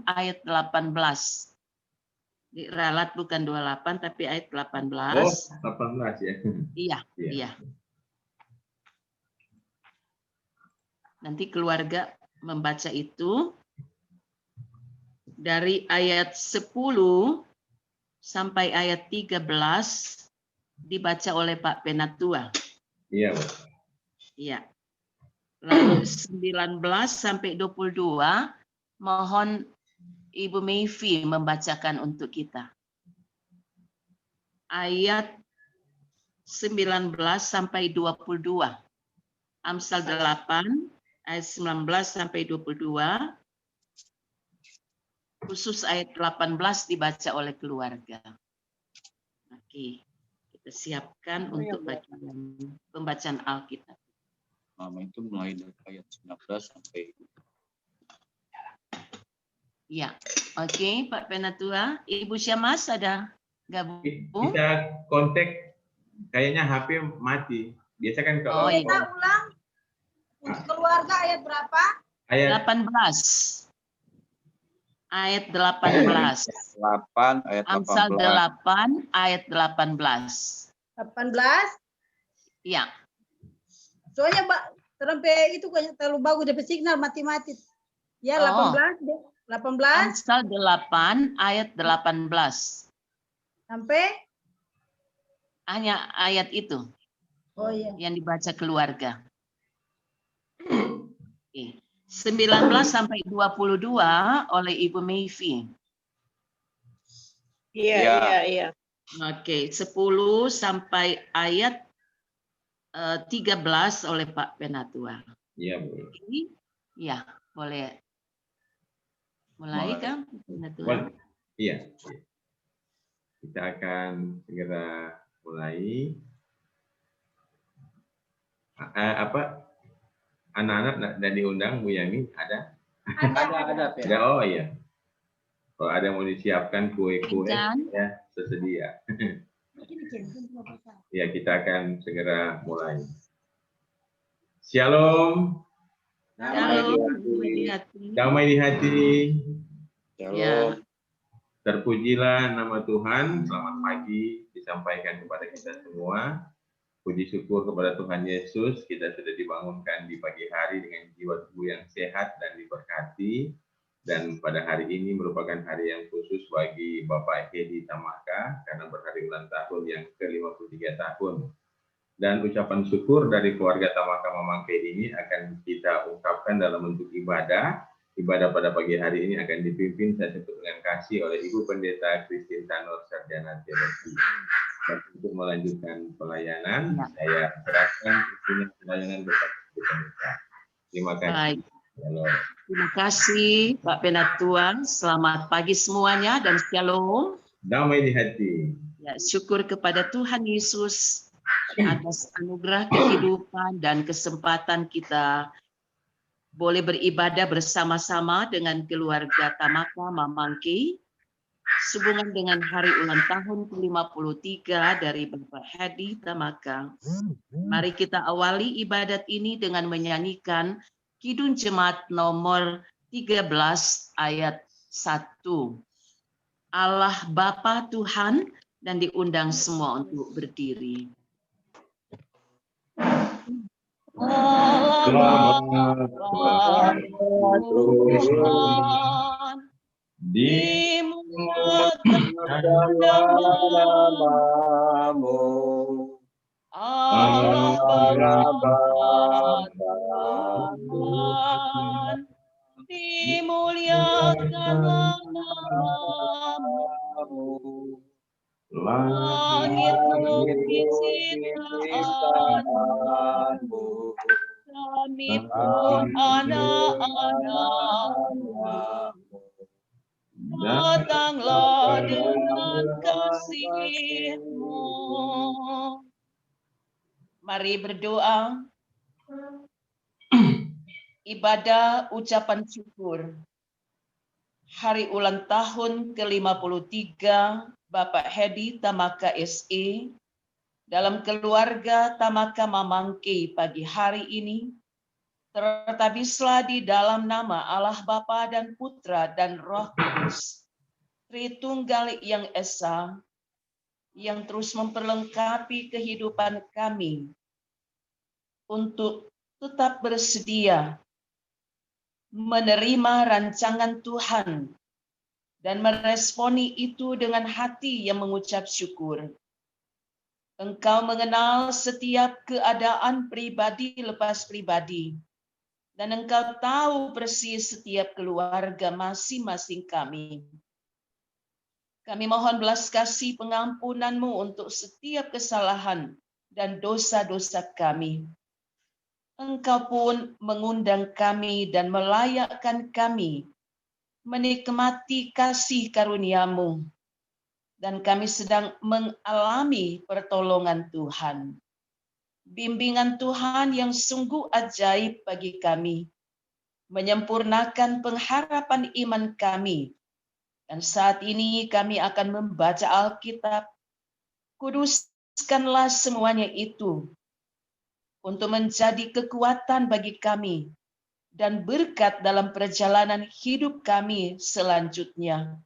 ayat 18. Di ralat bukan 28 tapi ayat 18. Oh, 18 ya. Iya, iya. Nanti keluarga membaca itu dari ayat 10 sampai ayat 13 dibaca oleh Pak Penatua. Iya, Bu. Iya. Lalu 19 sampai 22 mohon Ibu Mayfi membacakan untuk kita. Ayat 19 sampai 22. Amsal 8 ayat 19 sampai 22. Khusus ayat 18 dibaca oleh keluarga. Oke, kita siapkan untuk pembacaan Alkitab. Nama itu mulai dari ayat 19 sampai. Ya, oke Pak Penatua. Ibu Syamas ada gabung? Kita kontak, kayaknya HP mati. Biasa kan kalau kita ulang untuk keluarga ayat berapa? ayat 18. Ayat 18. 8 ayat 18. Amsal 8 ayat 18. 18? Ya. Soalnya sampai itu kayaknya terlalu bagus dapat signal mati-mati. Ya, 18 deh. 18 Amsal 8 ayat 18. sampai Hanya ayat itu. oh iya. Yang dibaca keluarga. Oke. 19 sampai 22 oleh Ibu Mayfi. Iya. Oke, 10 sampai ayat 13 oleh Pak Penatua. Iya, Bu. Ya, boleh. Mulai kan, Pak Penatua? Iya. Kita akan segera mulai. Anak-anak dan diundang Bu Yani ada? Ada. Oh iya. Kalau ada yang mau disiapkan kue-kue ya sesedia. Ya, kita akan segera mulai. Shalom. Damai di hati. Ya. Terpujilah nama Tuhan. Selamat pagi disampaikan kepada kita semua. Puji syukur kepada Tuhan Yesus, kita sudah dibangunkan di pagi hari dengan jiwa tubuh yang sehat dan diberkati. Dan pada hari ini merupakan hari yang khusus bagi Bapak Hedi Tamaka karena berhari ulang tahun yang ke-53 tahun. Dan ucapan syukur dari keluarga Tamaka Mamangke ini akan kita ungkapkan dalam bentuk ibadah. Ibadah pada pagi hari ini akan dipimpin saya sebut dengan kasih oleh Ibu Pendeta Christine Tanur Sarjana Teologi. Dan untuk melanjutkan pelayanan, saya serahkan pelayanan kepada Ibu Pendeta. Terima kasih. Baik. Terima kasih Pak Penatua. Selamat pagi semuanya dan shalom. Damai di hati. Ya, syukur kepada Tuhan Yesus atas anugerah kehidupan dan kesempatan kita boleh beribadah bersama-sama dengan keluarga Tamaka Mamangke sehubungan dengan hari ulang tahun ke-53 dari Bapak Hedi Tamaka. Mari kita awali ibadat ini dengan menyanyikan Kidung Jemaat nomor 13 ayat 1. Allah Bapa Tuhan, dan diundang semua untuk berdiri. Allah Bapa Tuhan, dimuliakan namamu. Allah Bapa Tuhan, dimuliakanlah namamu. Langit berisi ciptaanmu, kami pun anak-anakmu. Datanglah dengan kasih-Mu. Mari berdoa. Ibadah ucapan syukur. Hari ulang tahun ke-53 Bapak Hedi Tamaka SE dalam keluarga Tamaka Mamangke pagi hari ini Tertabislah di dalam nama Allah Bapa dan Putra dan Roh Kudus, Tritunggal yang Esa, yang terus memperlengkapi kehidupan kami untuk tetap bersedia menerima rancangan Tuhan dan meresponi itu dengan hati yang mengucap syukur. Engkau mengenal setiap keadaan pribadi lepas pribadi, dan Engkau tahu persis setiap keluarga masing-masing kami. Kami mohon belas kasih pengampunan-Mu untuk setiap kesalahan dan dosa-dosa kami. Engkau pun mengundang kami dan melayakkan kami menikmati kasih karunia-Mu, dan kami sedang mengalami pertolongan Tuhan. Bimbingan Tuhan yang sungguh ajaib bagi kami, menyempurnakan pengharapan iman kami. Dan saat ini kami akan membaca Alkitab. Kuduskanlah semuanya itu untuk menjadi kekuatan bagi kami dan berkat dalam perjalanan hidup kami selanjutnya.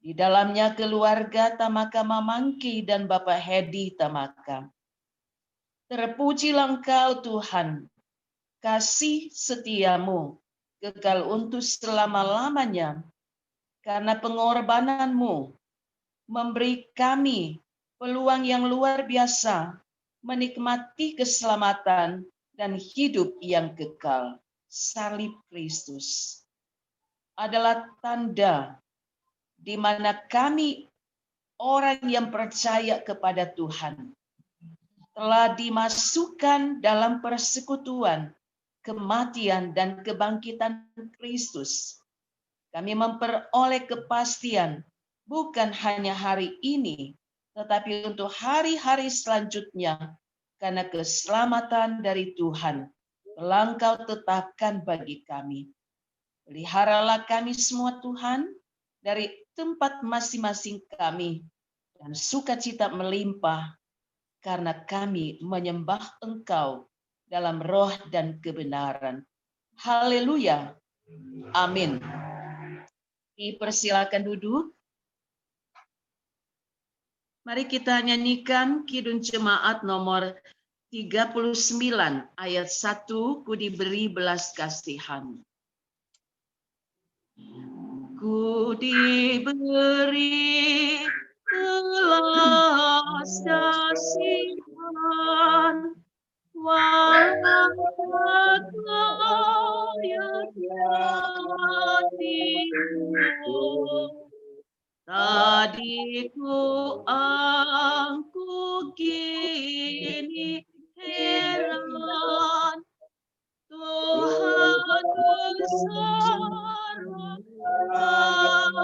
Di dalamnya keluarga Tamaka Mamangki dan Bapak Hedi Tamaka. Terpujilah Engkau Tuhan, kasih setia-Mu kekal untuk selama-lamanya, karena pengorbanan-Mu memberi kami peluang yang luar biasa menikmati keselamatan dan hidup yang kekal. Salib Kristus adalah tanda di mana kami orang yang percaya kepada Tuhan telah dimasukkan dalam persekutuan, kematian, dan kebangkitan Kristus. Kami memperoleh kepastian bukan hanya hari ini, tetapi untuk hari-hari selanjutnya, karena keselamatan dari Tuhan telah Engkau tetapkan bagi kami. Peliharalah kami semua Tuhan dari tempat masing-masing kami, dan sukacita melimpah karena kami menyembah Engkau dalam roh dan kebenaran. Haleluya. Amin. Dipersilakan duduk. Mari kita nyanyikan Kidung Jemaat nomor 39 ayat 1, ku diberi belas kasihan. Ku diberi belas kasihan, walau kaya hatiku, tadi ku angkuh kini heran, Tuhan besar rahmat-Mu,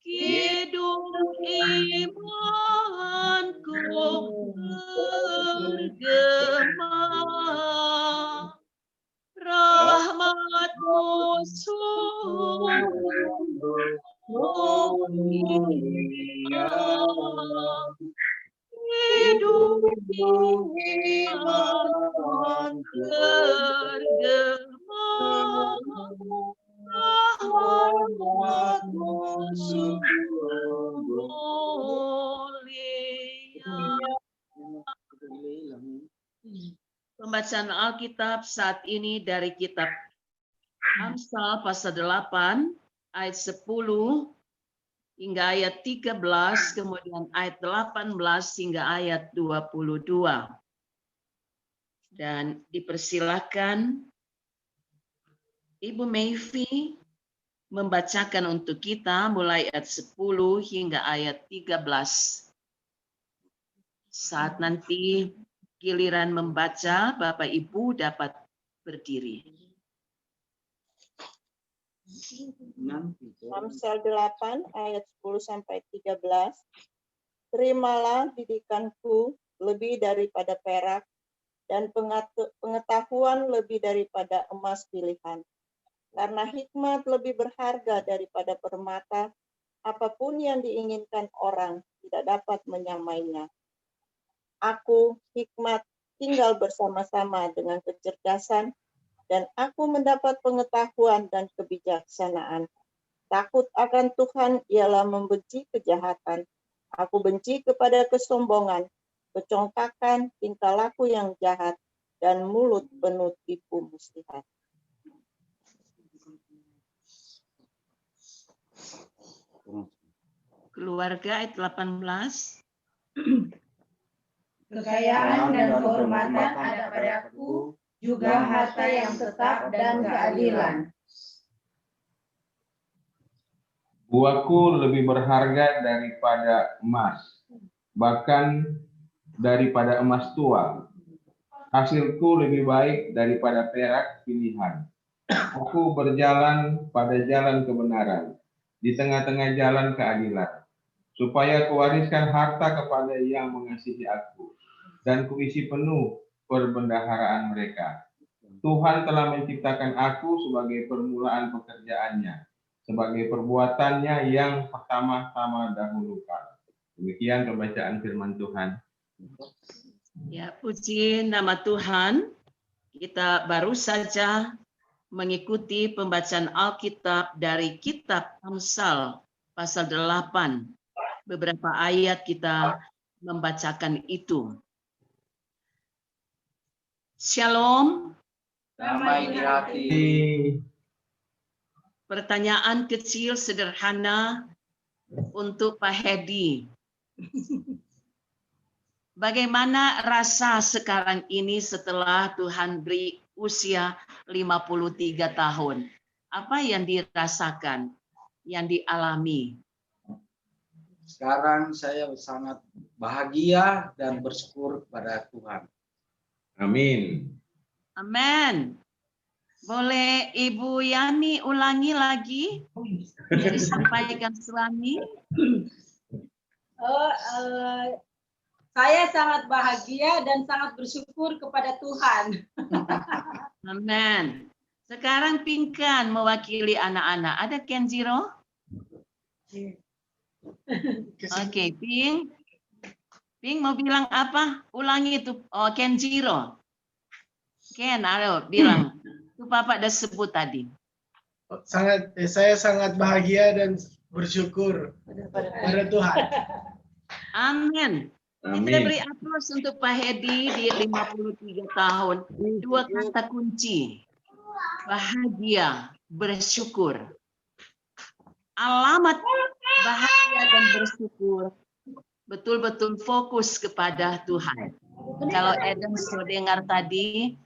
kidung imanku bergema, rahmat-Mu sungguh mulia, hidup iman bergema, rahmat-Mu sungguh mulia. Pembacaan Alkitab saat ini dari kitab Amsal pasal 8 ayat 10 hingga ayat 13, kemudian ayat 18 hingga ayat 22. Dan dipersilakan Ibu Mayfi membacakan untuk kita mulai ayat 10 hingga ayat 13. Saat nanti giliran membaca, Bapak Ibu dapat berdiri. Amsal 8 ayat 10 sampai 13. Terimalah didikanku lebih daripada perak, dan pengetahuan lebih daripada emas pilihan. Karena hikmat lebih berharga daripada permata, apapun yang diinginkan orang tidak dapat menyamainya. Aku, hikmat, tinggal bersama-sama dengan kecerdasan, dan aku mendapat pengetahuan dan kebijaksanaan. Takut akan Tuhan ialah membenci kejahatan. Aku benci kepada kesombongan, kecongkakan, tingkah laku yang jahat, dan mulut penuh tipu muslihat. Keluarga ayat 18. Kekayaan dan kehormatan ada padaku, juga harta yang tetap dan keadilan. Buahku lebih berharga daripada emas, bahkan daripada emas tua. Hasilku lebih baik daripada perak pilihan. Aku berjalan pada jalan kebenaran, di tengah-tengah jalan keadilan, supaya kuwariskan harta kepada yang mengasihi aku, dan kuisi penuh perbendaharaan mereka. Tuhan telah menciptakan aku sebagai permulaan pekerjaannya, sebagai perbuatannya yang pertama-tama dahulukan. Demikian pembacaan firman Tuhan. Ya, puji nama Tuhan. Kita baru saja mengikuti pembacaan Alkitab dari kitab Amsal pasal 8. Beberapa ayat kita membacakan itu. Shalom. Damai di hati. Pertanyaan kecil sederhana untuk Pak Hedi. Bagaimana rasa sekarang ini setelah Tuhan beri usia 53 tahun? Apa yang dirasakan, yang dialami? Sekarang saya sangat bahagia dan bersyukur kepada Tuhan. Amin. Amin. Boleh Ibu Yani ulangi lagi yang disampaikan suami? Saya sangat bahagia dan sangat bersyukur kepada Tuhan. Amin. Sekarang Pinkan mewakili anak-anak. Ada Kenjiro? Oke, Ping. Ping mau bilang apa? Ulangi itu. Oh, Kenjiro. Ken, ayo bilang. Itu Papa udah sebut tadi. Saya sangat bahagia dan bersyukur pada Tuhan. Amin. Kita Amin. beri aplaus untuk Pak Hedi di 53 tahun. 2 kata kunci. Bahagia, bersyukur. Alamat bahagia dan bersyukur. Betul-betul fokus kepada Tuhan. Kalau Eden sudah dengar tadi,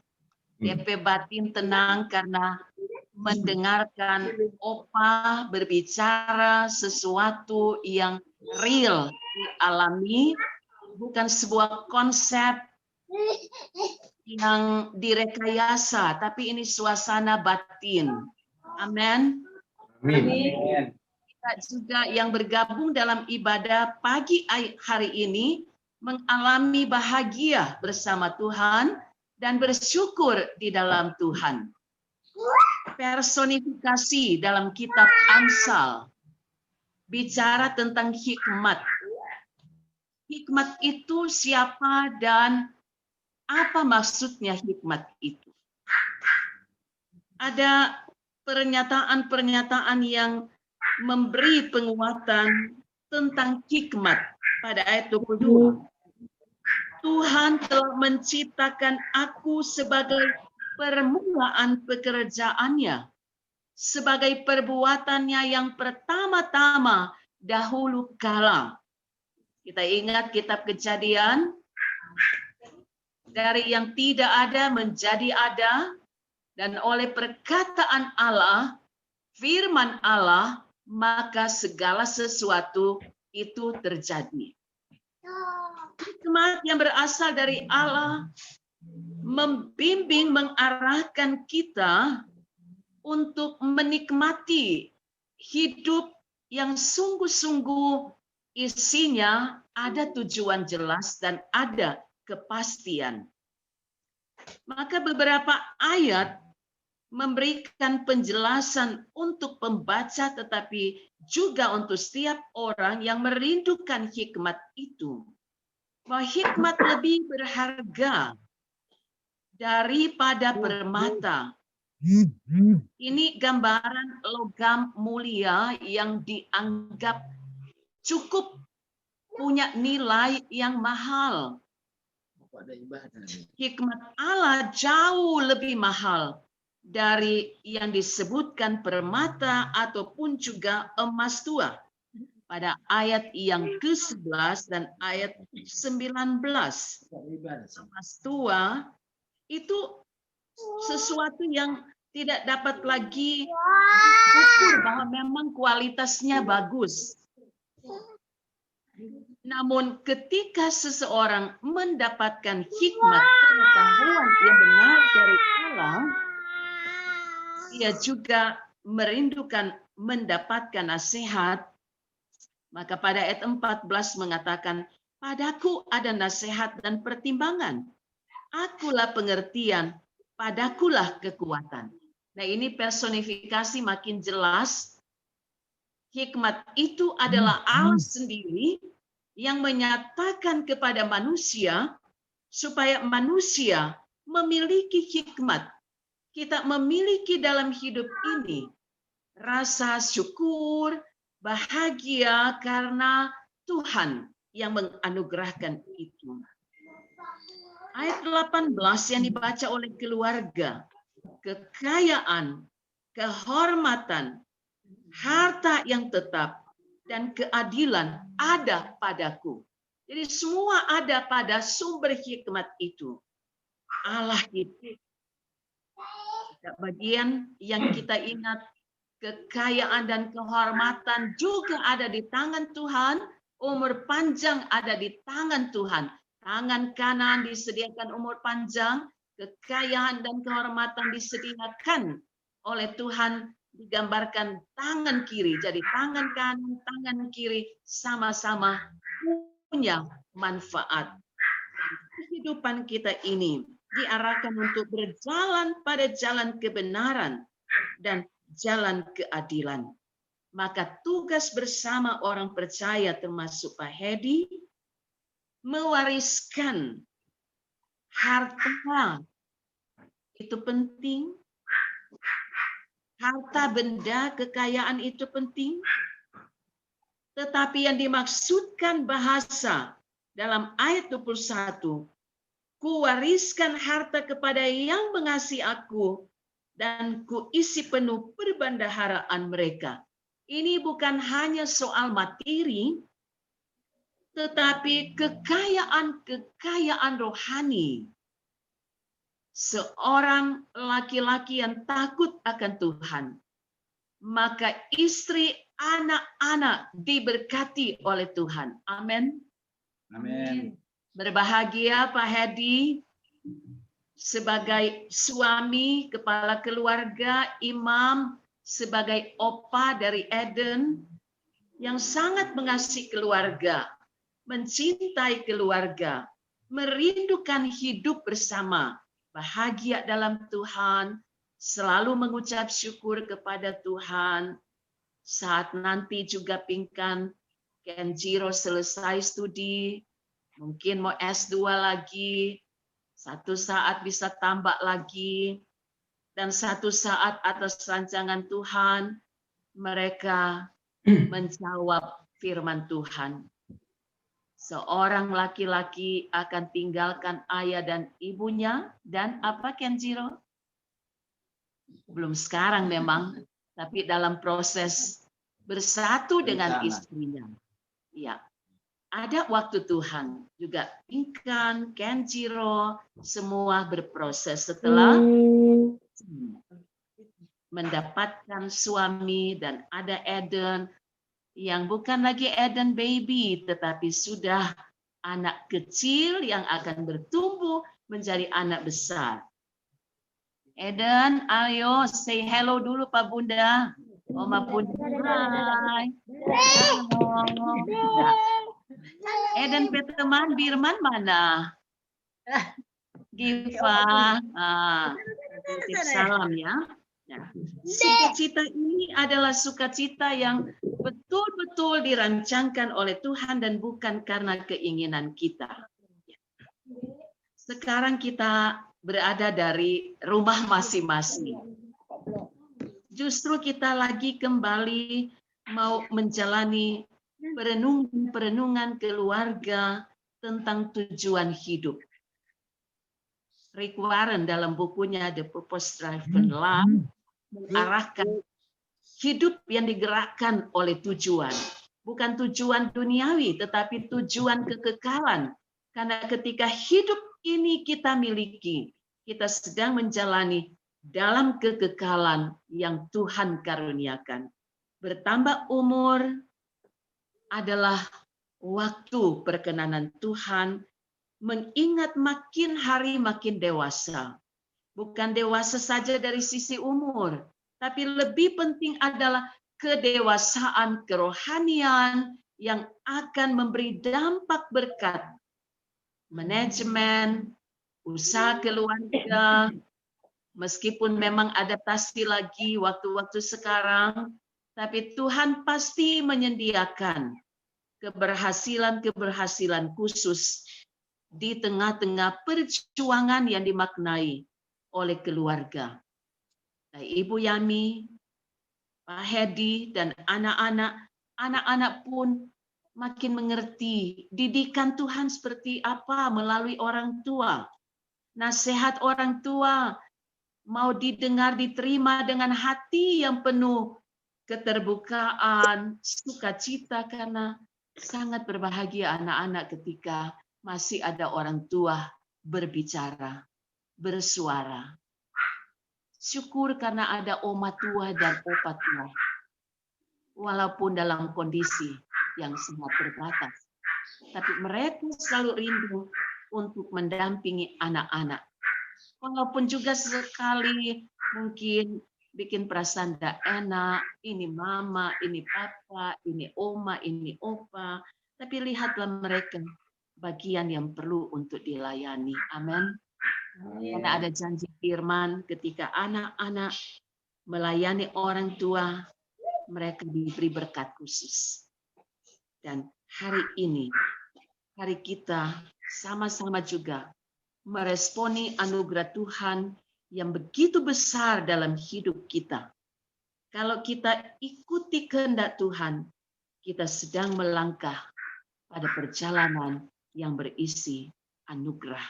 DP batin tenang karena mendengarkan Opa berbicara sesuatu yang real dialami, bukan sebuah konsep yang direkayasa, tapi ini suasana batin. Amin. Amin. Kita juga yang bergabung dalam ibadah pagi hari ini mengalami bahagia bersama Tuhan dan bersyukur di dalam Tuhan. Personifikasi dalam kitab Amsal bicara tentang hikmat. Hikmat itu siapa dan apa maksudnya hikmat itu? Ada pernyataan-pernyataan yang memberi penguatan tentang hikmat pada ayat 22. Tuhan telah menciptakan aku sebagai permulaan pekerjaannya, sebagai perbuatannya yang pertama-tama dahulu kala. Kita ingat kitab Kejadian, dari yang tidak ada menjadi ada, dan oleh perkataan Allah, firman Allah, maka segala sesuatu itu terjadi. Hikmat yang berasal dari Allah membimbing, mengarahkan kita untuk menikmati hidup yang sungguh-sungguh isinya ada tujuan jelas dan ada kepastian. Maka beberapa ayat memberikan penjelasan untuk pembaca tetapi juga untuk setiap orang yang merindukan hikmat itu. Bahwa hikmat lebih berharga daripada permata. Ini gambaran logam mulia yang dianggap cukup punya nilai yang mahal. Hikmat Allah jauh lebih mahal dari yang disebutkan permata ataupun juga emas tua. Pada ayat yang ke-11 dan ayat 19. Emas tua itu sesuatu yang tidak dapat lagi diukur bahwa memang kualitasnya bagus. Namun ketika seseorang mendapatkan hikmat pengetahuan yang benar dari Allah, ia juga merindukan mendapatkan nasihat. Maka pada ayat 14 mengatakan, padaku ada nasihat dan pertimbangan. Akulah pengertian, padakulah kekuatan. Nah, ini personifikasi makin jelas. Hikmat itu adalah Allah sendiri yang menyatakan kepada manusia supaya manusia memiliki hikmat. Kita memiliki dalam hidup ini rasa syukur, bahagia karena Tuhan yang menganugerahkan itu. Ayat 18 yang dibaca oleh keluarga, kekayaan, kehormatan, harta yang tetap, dan keadilan ada padaku. Jadi semua ada pada sumber hikmat itu. Allah itu. Bagian yang kita ingat, kekayaan dan kehormatan juga ada di tangan Tuhan. Umur panjang ada di tangan Tuhan. Tangan kanan disediakan umur panjang. Kekayaan dan kehormatan disediakan oleh Tuhan. Digambarkan tangan kiri. Jadi tangan kanan, tangan kiri sama-sama punya manfaat. Kehidupan kita ini diarahkan untuk berjalan pada jalan kebenaran dan jalan keadilan. Maka tugas bersama orang percaya termasuk Pak Hedi mewariskan harta itu penting. Harta benda kekayaan itu penting. Tetapi yang dimaksudkan bahasa dalam ayat 21, kuwariskan harta kepada yang mengasihi aku dan kuisi penuh perbendaharaan mereka. Ini bukan hanya soal materi, tetapi kekayaan rohani. Seorang laki-laki yang takut akan Tuhan, maka istri, anak-anak diberkati oleh Tuhan. Amin. Amin. Berbahagia Pak Hedi sebagai suami, kepala keluarga, imam, sebagai opa dari Eden yang sangat mengasihi keluarga, mencintai keluarga, merindukan hidup bersama, bahagia dalam Tuhan, selalu mengucap syukur kepada Tuhan. Saat nanti juga pingkan Kenjiro selesai studi, mungkin mau S2 lagi, satu saat bisa tambah lagi, dan satu saat atas rancangan Tuhan, mereka menjawab firman Tuhan. Seorang laki-laki akan tinggalkan ayah dan ibunya, dan apa Kenjiro? Belum sekarang memang, tapi dalam proses bersatu dengan istrinya. Ya. Ada waktu Tuhan juga Inkan, Kenjiro, semua berproses setelah mendapatkan suami dan ada Eden yang bukan lagi Eden baby, tetapi sudah anak kecil yang akan bertumbuh menjadi anak besar. Eden, ayo say hello dulu Pak Bunda. Oma Bunda, hai. Halo. Ya. Eden Peteman, Birman mana? Giva, titip salam ya. Sukacita ini adalah sukacita yang betul-betul dirancangkan oleh Tuhan dan bukan karena keinginan kita. Sekarang kita berada dari rumah masing-masing. Justru kita lagi kembali mau menjalani perenungan keluarga tentang tujuan hidup. Rick Warren dalam bukunya The Purpose Driven Life mengarahkan hidup yang digerakkan oleh tujuan. Bukan tujuan duniawi, tetapi tujuan kekekalan. Karena ketika hidup ini kita miliki, kita sedang menjalani dalam kekekalan yang Tuhan karuniakan. Bertambah umur adalah waktu perkenanan Tuhan, mengingat makin hari makin dewasa. Bukan dewasa saja dari sisi umur, tapi lebih penting adalah kedewasaan kerohanian yang akan memberi dampak berkat. Manajemen, usaha keluarga, meskipun memang adaptasi lagi waktu-waktu sekarang, tapi Tuhan pasti menyediakan keberhasilan-keberhasilan khusus di tengah-tengah perjuangan yang dimaknai oleh keluarga. Nah, Ibu Yami, Pak Hedi, dan anak-anak pun makin mengerti didikan Tuhan seperti apa melalui orang tua. Nasihat orang tua mau didengar, diterima dengan hati yang penuh keterbukaan, sukacita, karena sangat berbahagia anak-anak ketika masih ada orang tua berbicara, bersuara. Syukur karena ada oma tua dan opa tua. Walaupun dalam kondisi yang sangat terbatas. Tapi mereka selalu rindu untuk mendampingi anak-anak. Walaupun juga sekali mungkin bikin perasaan tidak enak, ini mama, ini papa, ini oma, ini opa. Tapi lihatlah mereka bagian yang perlu untuk dilayani. Amin. Karena ada janji firman ketika anak-anak melayani orang tua, mereka diberi berkat khusus. Dan hari ini, hari kita sama-sama juga meresponi anugerah Tuhan yang begitu besar dalam hidup kita. Kalau kita ikuti kehendak Tuhan, kita sedang melangkah pada perjalanan yang berisi anugerah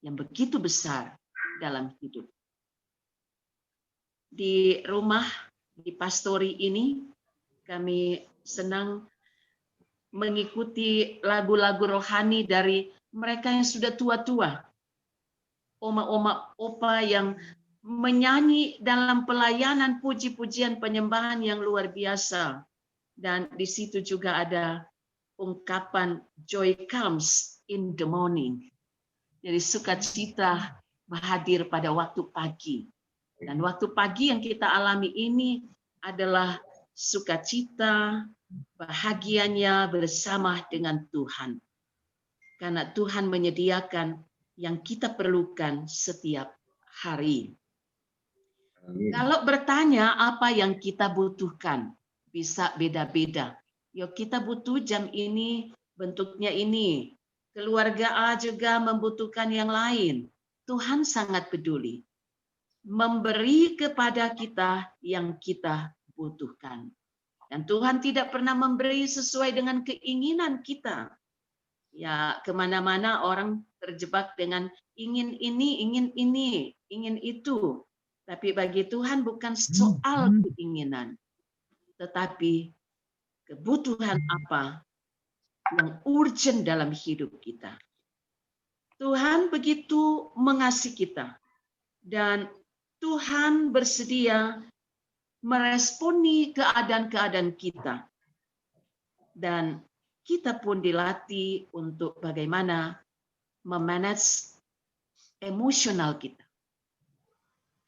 yang begitu besar dalam hidup. Di rumah, di pastori ini, kami senang mengikuti lagu-lagu rohani dari mereka yang sudah tua-tua. Oma-oma, opa yang menyanyi dalam pelayanan puji-pujian penyembahan yang luar biasa. Dan di situ juga ada ungkapan joy comes in the morning. Jadi sukacita hadir pada waktu pagi. Dan waktu pagi yang kita alami ini adalah sukacita, bahagianya bersama dengan Tuhan. Karena Tuhan menyediakan yang kita perlukan setiap hari. Amin. Kalau bertanya apa yang kita butuhkan, bisa beda-beda. Yuk kita butuh jam ini, bentuknya ini. Keluarga A juga membutuhkan yang lain. Tuhan sangat peduli. Memberi kepada kita yang kita butuhkan. Dan Tuhan tidak pernah memberi sesuai dengan keinginan kita. Ya, kemana-mana orang terjebak dengan ingin ini, ingin itu. Tapi bagi Tuhan bukan soal keinginan. Tetapi kebutuhan apa yang urgent dalam hidup kita. Tuhan begitu mengasihi kita. Dan Tuhan bersedia meresponi keadaan-keadaan kita. Dan kita pun dilatih untuk bagaimana memanage emosional kita.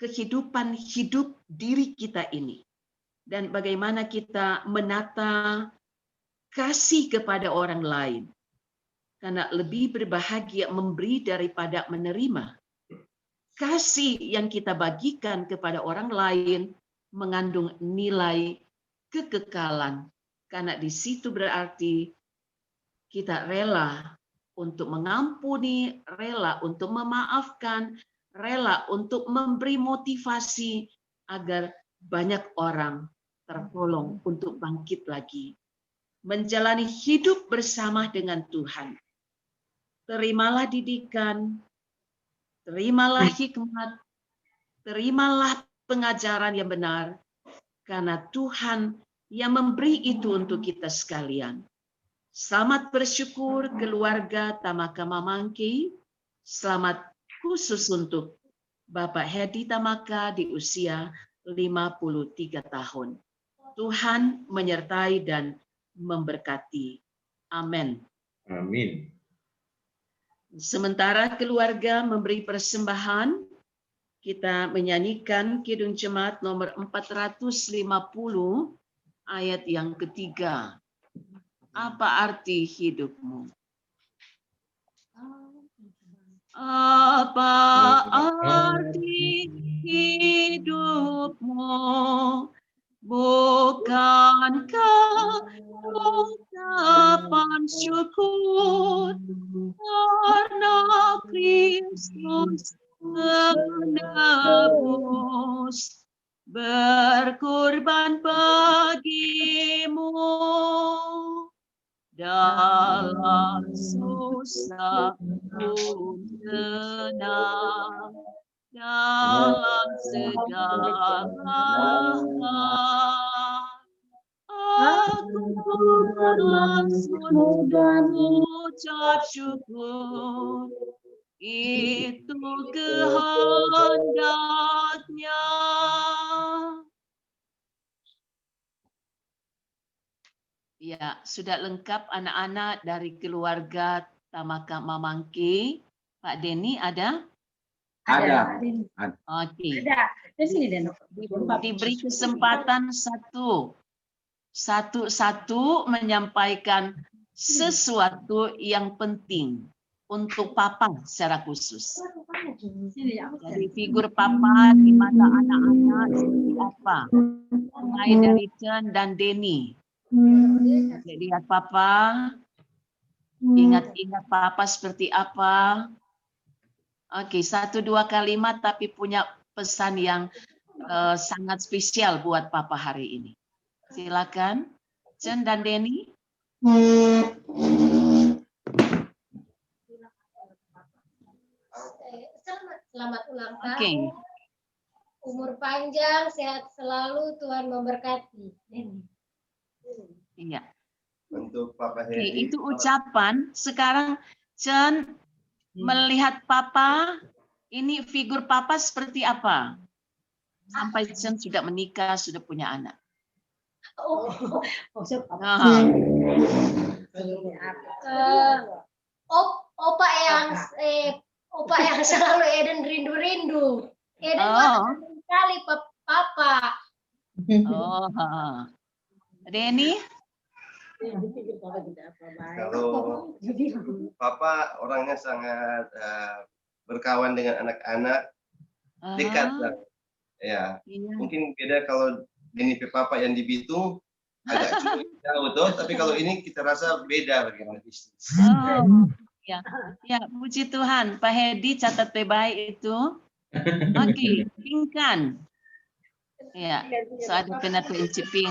Kehidupan hidup diri kita ini. Dan bagaimana kita menata kasih kepada orang lain. Karena lebih berbahagia memberi daripada menerima. Kasih yang kita bagikan kepada orang lain mengandung nilai kekekalan. Karena di situ berarti kita rela untuk mengampuni, rela untuk memaafkan, rela untuk memberi motivasi agar banyak orang tertolong untuk bangkit lagi, menjalani hidup bersama dengan Tuhan. Terimalah didikan, terimalah hikmat, terimalah pengajaran yang benar, karena Tuhan yang memberi itu untuk kita sekalian. Selamat bersyukur keluarga Tamaka Mamangki. Selamat khusus untuk Bapak Hedi Tamaka di usia 53 tahun. Tuhan menyertai dan memberkati. Amin. Amin. Sementara keluarga memberi persembahan, kita menyanyikan Kidung Jemaat nomor 450 ayat yang ketiga. Apa arti hidupmu? Apa arti hidupmu? Bukankah ucapan syukur karena Kristus menebus berkorban bagimu dalam susah pun tenang, dalam segala hal. Aku berlangsung dan ucap syukur, itu kehendaknya. Ya, sudah lengkap anak-anak dari keluarga Tamaka Mamangki. Pak Denny ada? Ada. Oke. Ada. Di sini Deno. Diberi kesempatan satu-satu menyampaikan sesuatu yang penting untuk Papa secara khusus. Jadi figur Papa di mata anak-anak seperti apa? Mulai dari Chen dan Denny. Lihat Papa, ingat-ingat Papa seperti apa. Oke, 1-2 kalimat tapi punya pesan yang sangat spesial buat Papa hari ini. Silakan, Chen dan Denny. Selamat ulang tahun. Oke. Umur panjang, sehat selalu, Tuhan memberkati. Iya. Untuk Papa Oke, Hedi. itu ucapan. Sekarang Chen melihat Papa, ini figur Papa seperti apa? Sampai Chen sudah menikah, sudah punya anak. Opa yang selalu Eden rindu-rindu. Eden sekali Papa. Denny? Kalau Papa orangnya sangat berkawan dengan anak-anak, dekat lah. Ya, mungkin beda kalau Denny Papa yang di Bitung agak jauh tuh, tapi kalau ini kita rasa beda bagaimana bisnis. Ya, puji Tuhan. Pak Hedi catat baik itu. Oke, Pingkan. Ya, so ada penatu inciping.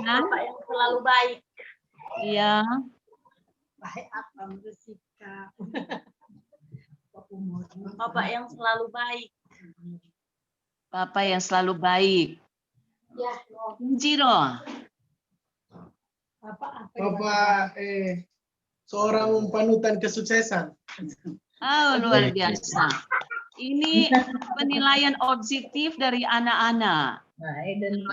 Bapak yang selalu baik. Iya. Baik apa bersikap. Bapak yang selalu baik. Bapak yang selalu baik. Ya. Jiro. Bapak seorang panutan kesuksesan. Oh, luar biasa. Ini penilaian objektif dari anak-anak.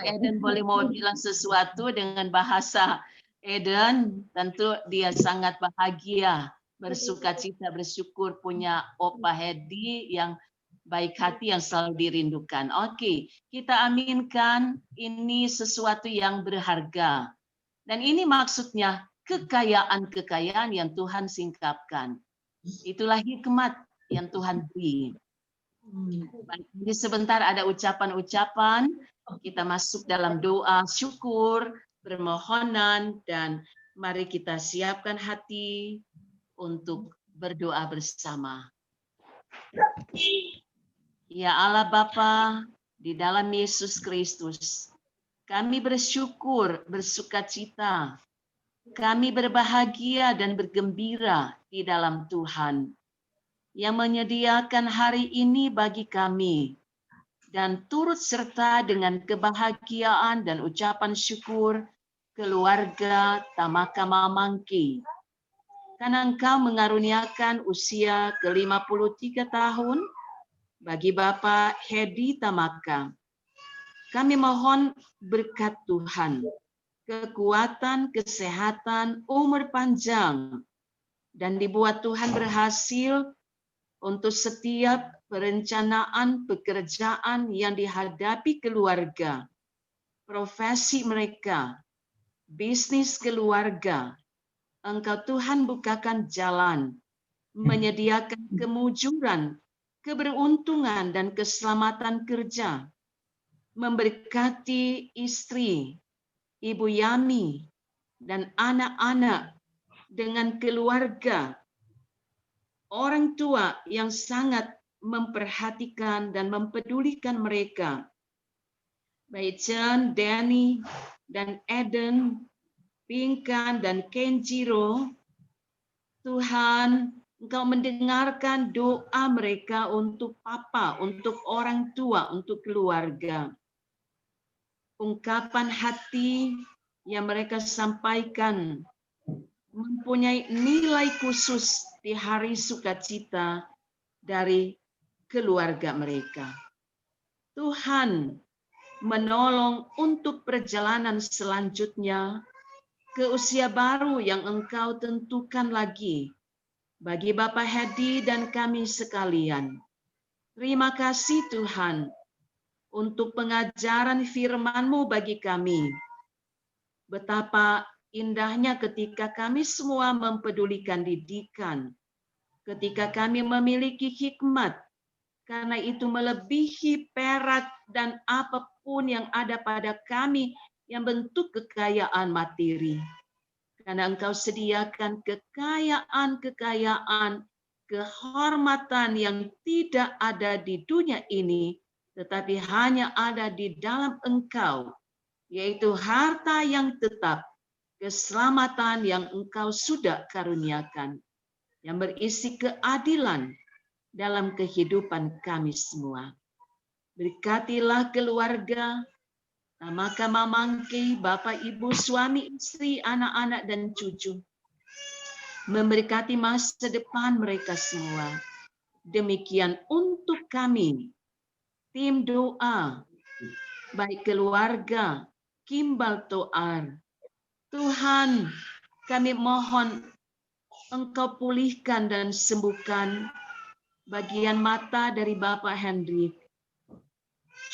Eden boleh mau bilang sesuatu dengan bahasa Eden, tentu dia sangat bahagia, bersukacita, bersyukur punya Opa Hedi yang baik hati yang selalu dirindukan. Oke, kita aminkan ini sesuatu yang berharga. Dan ini maksudnya kekayaan-kekayaan yang Tuhan singkapkan. Itulah hikmat yang Tuhan beri. Jadi sebentar ada ucapan-ucapan, kita masuk dalam doa syukur, permohonan, dan mari kita siapkan hati untuk Berdoa bersama. Ya Allah Bapa, di dalam Yesus Kristus, kami bersyukur, bersukacita, kami berbahagia dan bergembira di dalam Tuhan yang menyediakan hari ini bagi kami dan turut serta dengan kebahagiaan dan ucapan syukur keluarga Tamaka Mamangki. Karena Engkau mengaruniakan usia ke-53 tahun bagi Bapak Hedi Tamaka. Kami mohon berkat Tuhan, kekuatan, kesehatan, umur panjang, dan dibuat Tuhan berhasil untuk setiap perencanaan pekerjaan yang dihadapi keluarga, profesi mereka, bisnis keluarga. Engkau Tuhan bukakan jalan, menyediakan kemujuran, keberuntungan dan keselamatan kerja, memberkati istri, Ibu Yami, dan anak-anak dengan keluarga, orang tua yang sangat memperhatikan dan mempedulikan mereka. Baik Chen, Danny, dan Eden, Pinkan, dan Kenjiro, Tuhan, Engkau mendengarkan doa mereka untuk papa, untuk orang tua, untuk keluarga. Ungkapan hati yang mereka sampaikan mempunyai nilai khusus di hari sukacita dari keluarga mereka. Tuhan menolong untuk perjalanan selanjutnya ke usia baru yang Engkau tentukan lagi bagi Bapak Hedi dan kami sekalian. Terima kasih Tuhan untuk pengajaran firman-Mu bagi kami. Betapa indahnya ketika kami semua mempedulikan didikan, ketika kami memiliki hikmat, karena itu melebihi perak dan apapun yang ada pada kami yang bentuk kekayaan materi. Karena Engkau sediakan kekayaan, kehormatan yang tidak ada di dunia ini, tetapi hanya ada di dalam Engkau, yaitu harta yang tetap, keselamatan yang Engkau sudah karuniakan, yang berisi keadilan dalam kehidupan kami semua. Berkatilah keluarga Tamaka Mamangki, Bapak, Ibu, suami, istri, anak-anak, dan cucu. Memberkati masa depan mereka semua. Demikian untuk kami, tim doa, baik keluarga, Kimbal Toar. Tuhan, kami mohon Engkau pulihkan dan sembuhkan bagian mata dari Bapak Hendrik.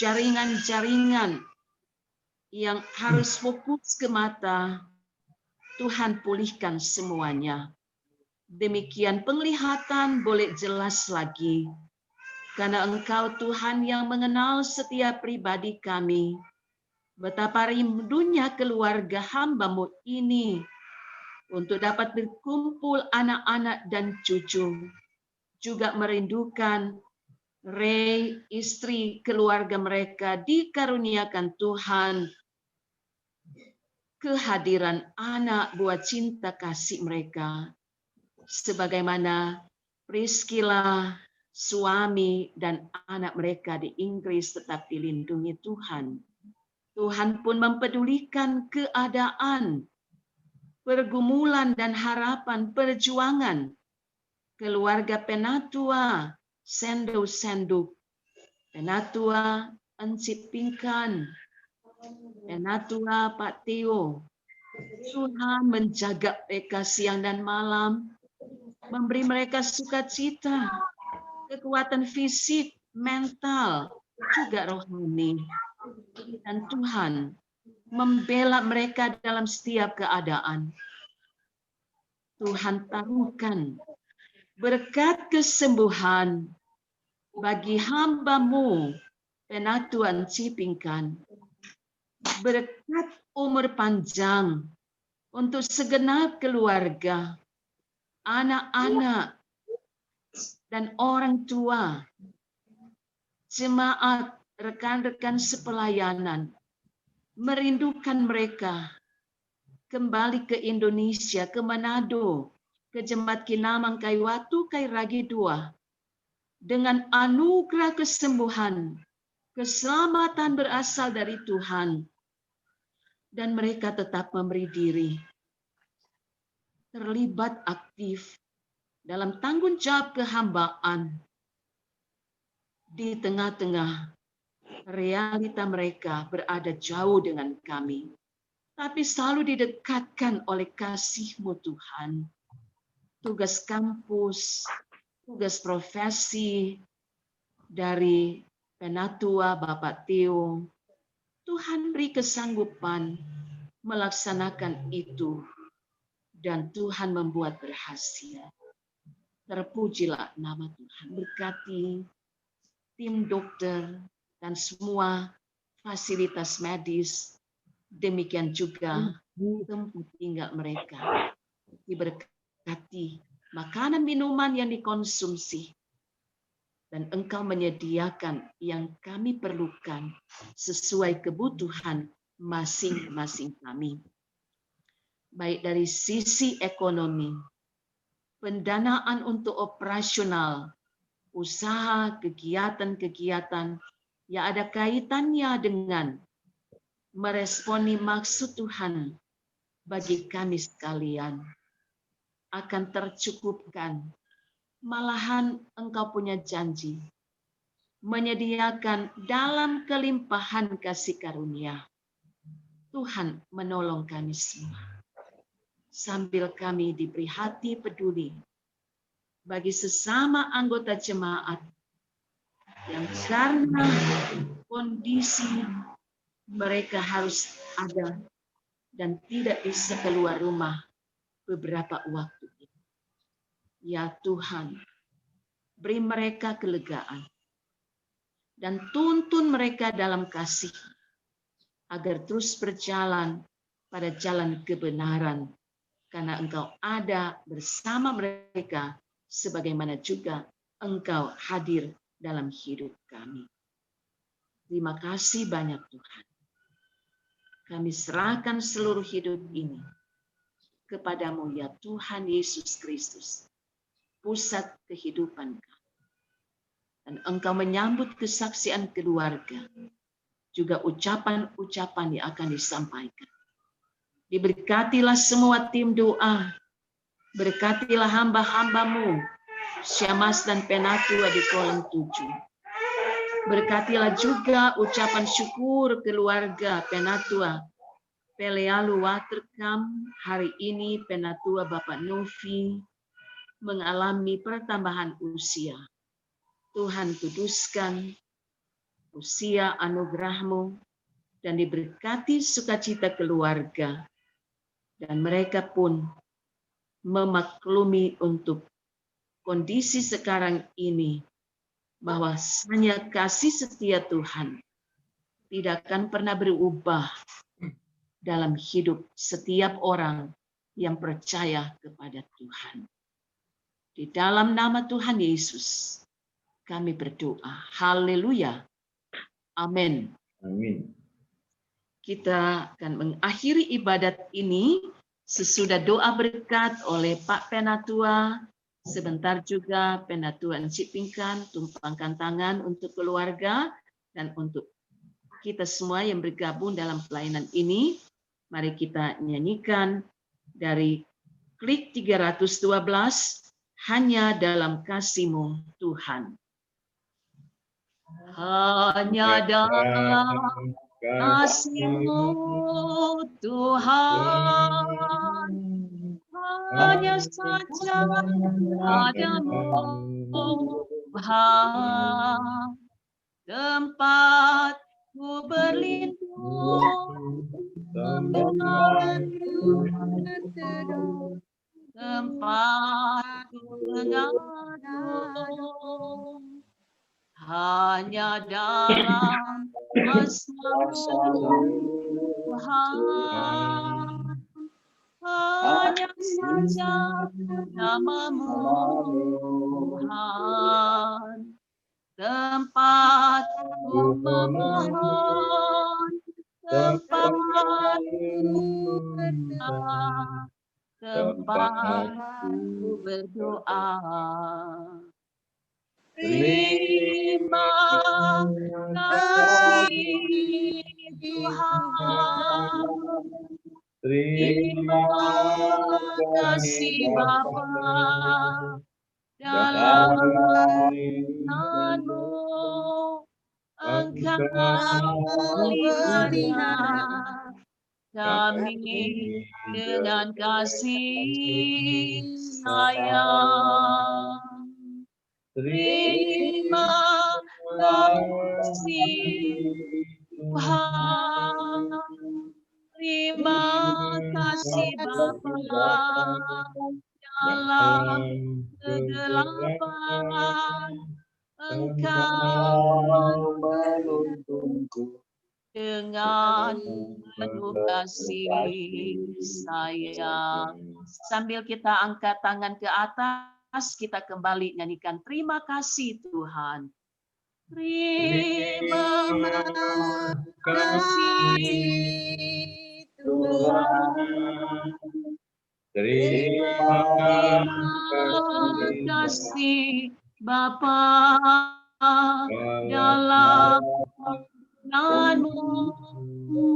Jaringan-jaringan yang harus fokus ke mata, Tuhan pulihkan semuanya. Demikian penglihatan boleh jelas lagi, karena Engkau Tuhan yang mengenal setiap pribadi kami. Betapa rindunya keluarga hamba-Mu ini untuk dapat berkumpul anak-anak dan cucu. Juga merindukan Ray, istri, keluarga mereka dikaruniakan Tuhan kehadiran anak buah cinta kasih mereka. Sebagaimana Priscilla, suami dan anak mereka di Inggris tetap dilindungi Tuhan. Tuhan pun mempedulikan keadaan, pergumulan dan harapan perjuangan keluarga Penatua, Senduk, Penatua Encik Pinkan, Penatua Pak Tio. Tuhan menjaga mereka siang dan malam, memberi mereka sukacita, kekuatan fisik, mental, juga rohani. Dan Tuhan membela mereka dalam setiap keadaan. Tuhan taruhkan berkat kesembuhan bagi hamba-Mu, Penatuan Cipingkan. Berkat umur panjang untuk segenap keluarga, anak-anak, dan orang tua, jemaat, rekan-rekan sepelayanan, merindukan mereka kembali ke Indonesia, ke Manado, ke Jemaat Kinamang Kaiwatu Kairagi 2, dengan anugerah kesembuhan, keselamatan berasal dari Tuhan, dan mereka tetap memberi diri, terlibat aktif dalam tanggung jawab kehambaan di tengah-tengah realita mereka berada jauh dengan kami, tapi selalu didekatkan oleh kasih-Mu Tuhan. Tugas kampus, tugas profesi dari Penatua Bapak Teo, Tuhan beri kesanggupan melaksanakan itu, dan Tuhan membuat berhasil. Terpujilah nama Tuhan. Berkati tim dokter dan semua fasilitas medis, demikian juga tempat tinggal mereka. Diberkati makanan minuman yang dikonsumsi, dan Engkau menyediakan yang kami perlukan sesuai kebutuhan masing-masing kami. Baik dari sisi ekonomi, pendanaan untuk operasional, usaha, kegiatan-kegiatan yang ada kaitannya dengan meresponi maksud Tuhan bagi kami sekalian, akan tercukupkan. Malahan Engkau punya janji menyediakan dalam kelimpahan kasih karunia. Tuhan menolong kami semua, sambil kami diberi hati peduli bagi sesama anggota jemaat yang karena kondisi mereka harus ada dan tidak bisa keluar rumah beberapa waktu. Ya Tuhan, beri mereka kelegaan dan tuntun mereka dalam kasih agar terus berjalan pada jalan kebenaran, karena Engkau ada bersama mereka sebagaimana juga Engkau hadir dalam hidup kami. Terima kasih banyak Tuhan. Kami serahkan seluruh hidup ini kepadamu ya Tuhan Yesus Kristus, pusat kehidupan kami. Dan Engkau menyambut kesaksian keluarga, juga ucapan-ucapan yang akan disampaikan. Diberkatilah semua tim doa, berkatilah hamba-hambamu, Syamas dan Penatua di kolom 7. Berkatilah juga ucapan syukur keluarga Penatua Pelealu Waterkam. Hari ini Penatua Bapak Novi mengalami pertambahan usia. Tuhan kuduskan usia anugerah-Mu dan diberkati sukacita keluarga. Dan mereka pun memaklumi untuk kondisi sekarang ini, bahwa hanya kasih setia Tuhan tidak akan pernah berubah dalam hidup setiap orang yang percaya kepada Tuhan. Di dalam nama Tuhan Yesus kami berdoa. Haleluya. Amin. Amin. Kita akan mengakhiri ibadat ini sesudah doa berkat oleh Pak Penatua. Sebentar juga Penatua encipingkan, tumpangkan tangan untuk keluarga dan untuk kita semua yang bergabung dalam pelayanan ini. Mari kita nyanyikan dari klik 312, hanya dalam kasih-Mu Tuhan. Hanya dalam kasih-Mu Tuhan, hanya saja padamu Tuhan, tempatku berlindung, tempatku mengadu. Hanya dalam asma-Mu Tuhan, hanya saja nama-Mu Tuhan, tempatku memohon, tempatku berdoa, tempatku berdoa. Terima kasih Tuhan, terima kasih Bapa, dalam firman-Mu Engkau pelihara kami dengan kasih sayang. Terima kasih Tuhan, terima kasih Bapa, dalam kegelapan Engkau menuntunku dengan penuh kasih sayang. Sambil kita angkat tangan ke atas, kita kembali nyanyikan terima kasih Tuhan. Terima kasih Tuhan. Terima kasih Bapa, dalam firman-Mu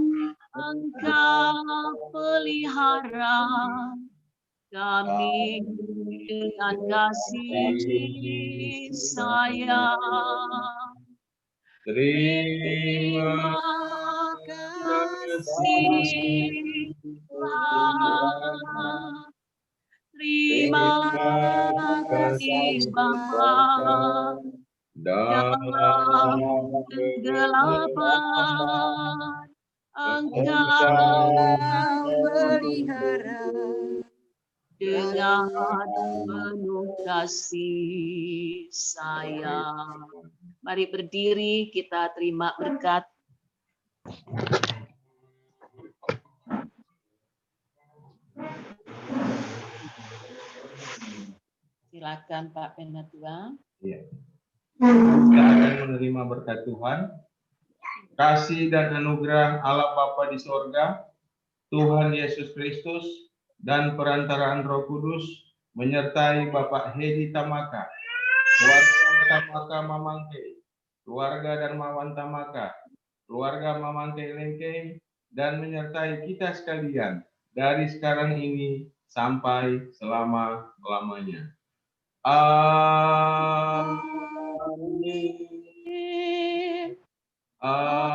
Engkau pelihara kami dengan kasih sayang. Terima kasih Tuhan. Terima kasih Bapa, dalam kegelapan Engkau pelihara dengan penuh kasih sayang. Mari berdiri, kita terima berkat. Silakan Pak Penatua. Ya. Kita akan menerima berkat Tuhan. Kasih dan anugerah Allah Bapa di sorga, Tuhan Yesus Kristus, dan perantaraan Roh Kudus menyertai Bapak Hedi Tamaka, keluarga Tamaka Mamangke, keluarga Darmawan Tamaka, keluarga Mamangke Lengke, dan menyertai kita sekalian dari sekarang ini sampai selama-lamanya. Amin. Amin.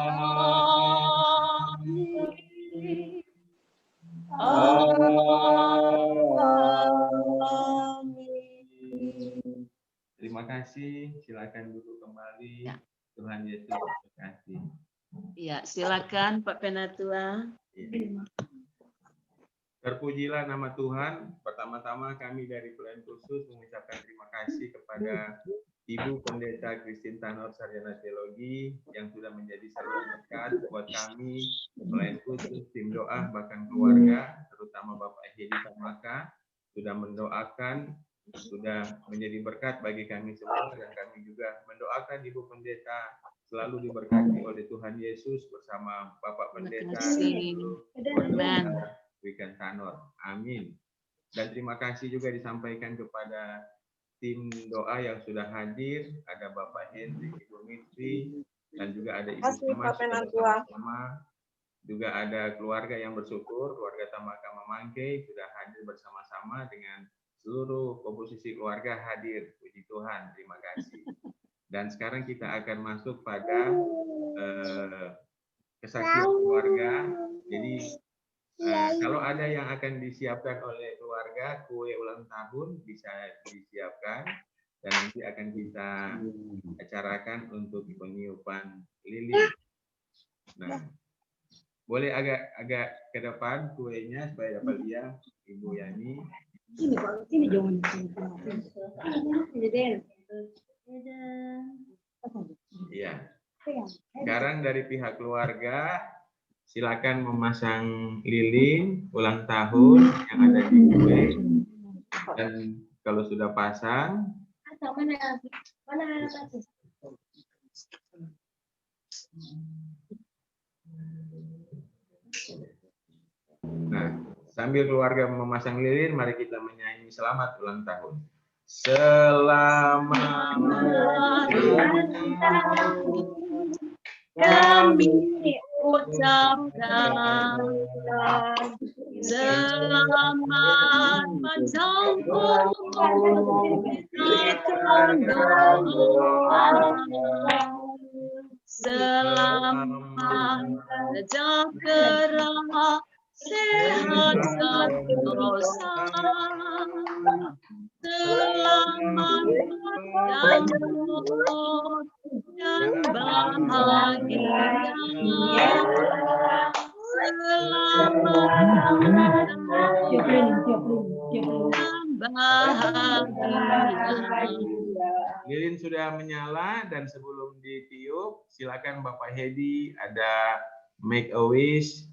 Amin. Terima kasih. Silakan duduk kembali. Ya. Tuhan Yesus berkati. Ya, silakan Pak Penatua. Ya. Terpujilah nama Tuhan. Pertama-tama kami dari Pelayan Khusus mengucapkan terima kasih kepada Ibu Pendeta Christine Tanor Sarjana Teologi yang sudah menjadi saluran berkat buat kami, Pelayan Khusus, tim doa, bahkan keluarga, terutama Bapak Hedi Tamaka, sudah mendoakan, sudah menjadi berkat bagi kami semua, dan kami juga mendoakan Ibu Pendeta selalu diberkati oleh Tuhan Yesus bersama Bapak Pendeta dan Wikan Tanor. Amin. Dan terima kasih juga disampaikan kepada tim doa yang sudah hadir. Ada Bapak Hendrik, Ibu Mitri, dan juga ada Ibu Thomas bersama-sama. Juga ada keluarga yang bersyukur, keluarga Tamaka Mamangke sudah hadir bersama-sama dengan seluruh komposisi keluarga hadir. Puji Tuhan, terima kasih. Dan sekarang kita akan masuk pada kesaksian keluarga. Jadi kalau ada yang akan disiapkan oleh keluarga, kue ulang tahun bisa disiapkan dan nanti akan kita acarakan untuk peniupan lilin. Nah, boleh agak ke depan kuenya supaya dapat lihat Ibu Yani. Ini jangan. Iya. Sekarang dari pihak keluarga silakan memasang lilin ulang tahun yang ada di kue, dan kalau sudah pasang Mana anak aku? Nah, sambil keluarga memasang lilin, mari kita menyanyi selamat ulang tahun. Selamat ulang tahun Kami ucapkan selamat panjang umur, berikan doa. Selamat sejahtera, sehat sentosa. Selamat berjangkut dan bahagia. Selamat dan bahagia. Lilin sudah menyala dan sebelum ditiup, silakan Bapak Hedi ada make a wish.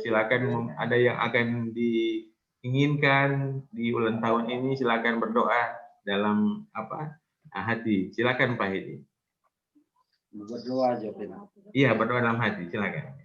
Silakan ada yang akan diinginkan di ulang tahun ini, silakan berdoa dalam hati. Silakan Pak Hedi. Berdoa aja, Pena. Iya, berdoa dalam hati, silakan.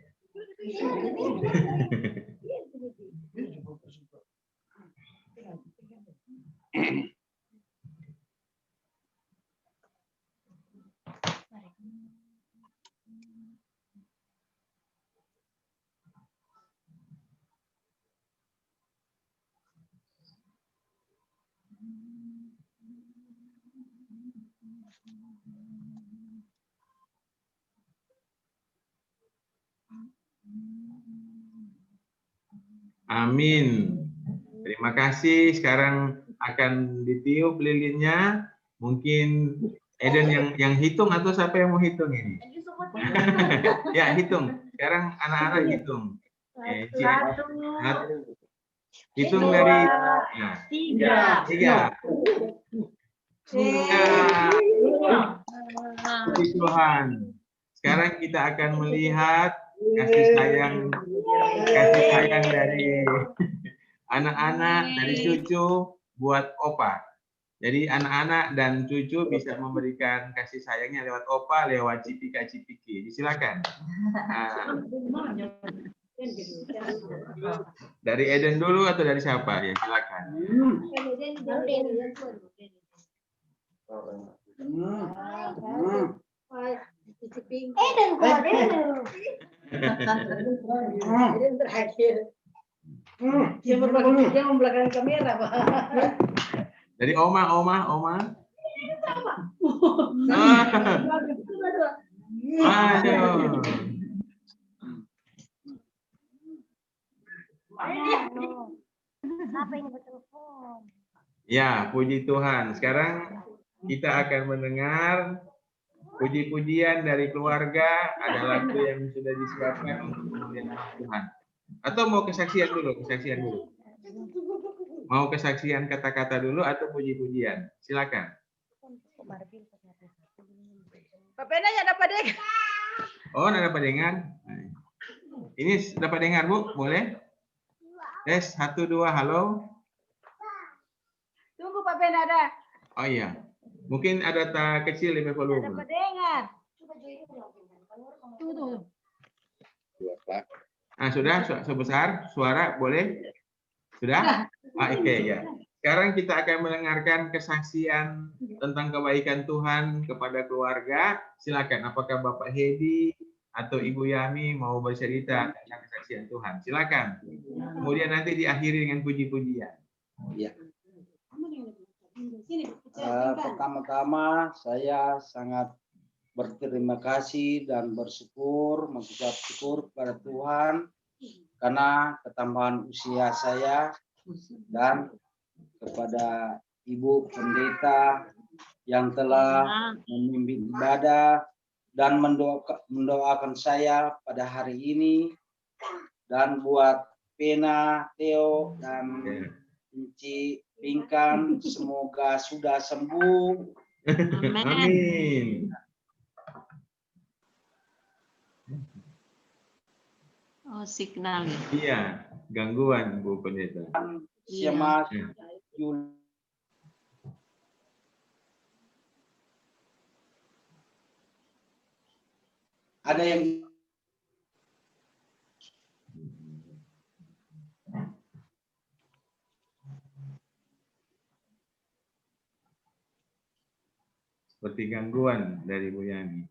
Amin. Terima kasih. Sekarang akan ditiup lilinnya. Mungkin Eden yang hitung atau siapa yang mau hitung ini? Ya, hitung. Sekarang anak-anak hitung. Hitung dari tiga. Puji Tuhan. Sekarang kita akan melihat kasih sayang dari anak-anak, dari cucu buat opa. Jadi anak-anak dan cucu bisa memberikan kasih sayangnya lewat opa, lewat cipika-cipiki. Silakan. Dari Eden dulu atau dari siapa? Ya, silakan. Eden terakhir. Dia membelakang kamera, Pak. Dari Oma. Aduh. Ya, puji Tuhan. Sekarang kita akan mendengar puji-pujian dari keluarga. Ada lagu yang sudah disiapkan untuk memuliakan Tuhan. Atau mau kesaksian dulu? Mau kesaksian kata-kata dulu atau puji-pujian? Silakan. Pak Pena ya dapat dengar. Oh, dapat dengar. Ini dapat dengar, Bu? Boleh? Tes 1 2 halo. Tunggu Pak Pena ada. Oh iya. Mungkin ada tak kecil lebih volume. Dapat dengar. Tunggu. Sudah sebesar suara boleh? Sudah? Oke ya. Sekarang kita akan mendengarkan kesaksian tentang kebaikan Tuhan kepada keluarga. Silakan, apakah Bapak Hedi atau Ibu Yami mau bercerita tentang kesaksian Tuhan? Silakan. Kemudian nanti diakhiri dengan puji-pujian. Ya. Pertama-tama saya sangat berterima kasih dan mengucap syukur kepada Tuhan karena ketambahan usia saya dan kepada Ibu Pendeta yang telah memimpin ibadah dan mendoakan saya pada hari ini, dan buat Pena, Theo, dan Inci Pinkan, semoga sudah sembuh. Amin. Oh, signal. Iya, gangguan Bu Pendeta. Siapa Ada yang seperti gangguan dari Bu Yani.